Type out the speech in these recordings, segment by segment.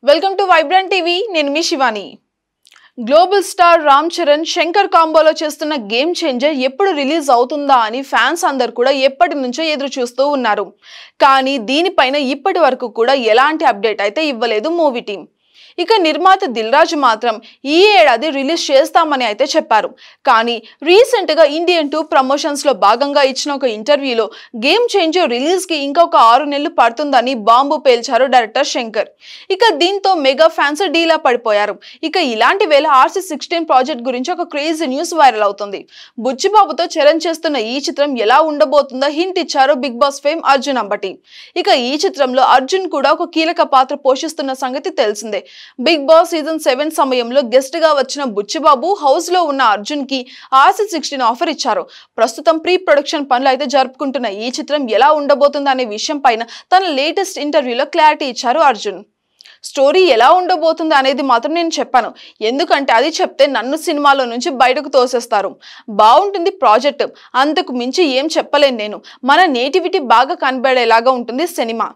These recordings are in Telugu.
Welcome to Vibrant TV. నేను మీ శివాని. గ్లోబల్ స్టార్ రామ్ చరణ్ శంకర్ కాంబోలో చేస్తున్న గేమ్ చేంజర్ ఎప్పుడు రిలీజ్ అవుతుందా అని ఫ్యాన్స్ అందరూ కూడా ఎప్పటి నుంచో ఎదురు చూస్తూ ఉన్నారు. కానీ దీనిపైన ఇప్పటి వరకు కూడా ఎలాంటి అప్డేట్ అయితే ఇవ్వలేదు మూవీ టీం. ఇక నిర్మాత దిల్ రాజు మాత్రం ఈ ఏడాది రిలీజ్ చేస్తామని అయితే చెప్పారు. కానీ రీసెంట్ గా ఇండియన్ 2 ప్రమోషన్స్ లో భాగంగా ఇచ్చిన ఒక ఇంటర్వ్యూలో గేమ్ చేంజర్ రిలీజ్ కి ఇంకొక 6 నెలలు పడుతుందని బాంబు పేల్చారు డైరెక్టర్ శంకర్. ఇక దీంతో మెగా ఫ్యాన్స్ డీలా పడిపోయారు. ఇక ఇలాంటి వేళ RC16 ప్రాజెక్ట్ గురించి ఒక క్రేజీ న్యూస్ వైరల్ అవుతుంది. బుచ్చిబాబుతో చరణ్ చేస్తున్న ఈ చిత్రం ఎలా ఉండబోతుందో హింట్ ఇచ్చారు Bigg Boss fame Arjun Ambati. ఇక ఈ చిత్రంలో అర్జున్ కూడా ఒక కీలక పాత్ర పోషిస్తున్న సంగతి తెలిసిందే. బిగ్ బాస్ సీజన్ 7 సమయంలో గెస్ట్ గా వచ్చిన బుచ్చిబాబు హౌస్ లో ఉన్న అర్జున్ కి RC16 ఆఫర్ ఇచ్చారు. ప్రస్తుతం ప్రీ ప్రొడక్షన్ పనులు అయితే జరుపుకుంటున్న ఈ చిత్రం ఎలా ఉండబోతుంది అనే విషయం పైన తన లేటెస్ట్ ఇంటర్వ్యూలో క్లారిటీ ఇచ్చారు అర్జున్. స్టోరీ ఎలా ఉండబోతుంది అనేది మాత్రం నేను చెప్పాను, ఎందుకంటే అది చెప్తే నన్ను సినిమాలో నుంచి బయటకు తోసేస్తారు. బాగుంటుంది ప్రాజెక్ట్, అంతకు మించి ఏం చెప్పలేను నేను. మన నేటివిటీ బాగా కనబడేలాగా ఉంటుంది సినిమా.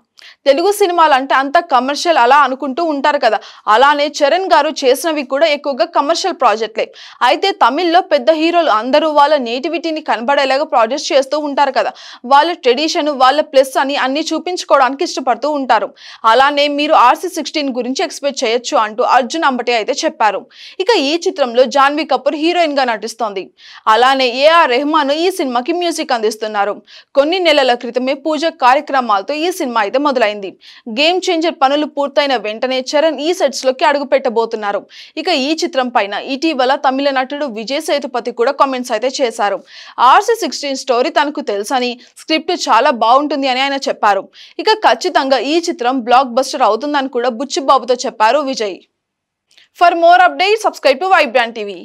తెలుగు సినిమాలు అంటే అంత కమర్షియల్ అలా అనుకుంటూ ఉంటారు కదా, అలానే చరణ్ గారు చేసినవి కూడా ఎక్కువగా కమర్షియల్ ప్రాజెక్ట్లే. అయితే తమిళ్లో పెద్ద హీరోలు అందరూ వాళ్ళ నేటివిటీని కనబడేలాగా ప్రాజెక్ట్ చేస్తూ ఉంటారు కదా, వాళ్ళ ట్రెడిషన్ వాళ్ళ ప్లస్ అని అన్ని చూపించుకోవడానికి ఇష్టపడుతూ ఉంటారు. అలానే మీరు RC16 గురించి ఎక్స్పెక్ట్ చేయొచ్చు అంటూ అర్జున్ అంబటి అయితే చెప్పారు. ఇక ఈ చిత్రంలో జాన్వీ కపూర్ హీరోయిన్ గా నటిస్తోంది. అలానే AR రెహమాన్ ఈ సినిమాకి మ్యూజిక్ అందిస్తున్నారు. కొన్ని నెలల క్రితమే పూజ కార్యక్రమాలతో ఈ సినిమా అయితే మొదలైంది. గేమ్ చేంజర్ పనులు పూర్తయిన వెంటనే చరణ్ ఈ సెట్స్ లోకి అడుగు పెట్టబోతున్నారు. ఇక ఈ చిత్రం పైన ఇటీవల తమిళ నటుడు విజయ్ సేతుపతి కూడా కామెంట్స్ అయితే చేశారు. RC16 స్టోరీ తనకు తెలుసని, స్క్రిప్ట్ చాలా బాగుంటుంది అని ఆయన చెప్పారు. ఇక ఖచ్చితంగా ఈ చిత్రం బ్లాక్ బస్టర్ అవుతుందని కూడా బుచ్చిబాబుతో చెప్పారు Vijay. For more updates subscribe to Vibrant TV.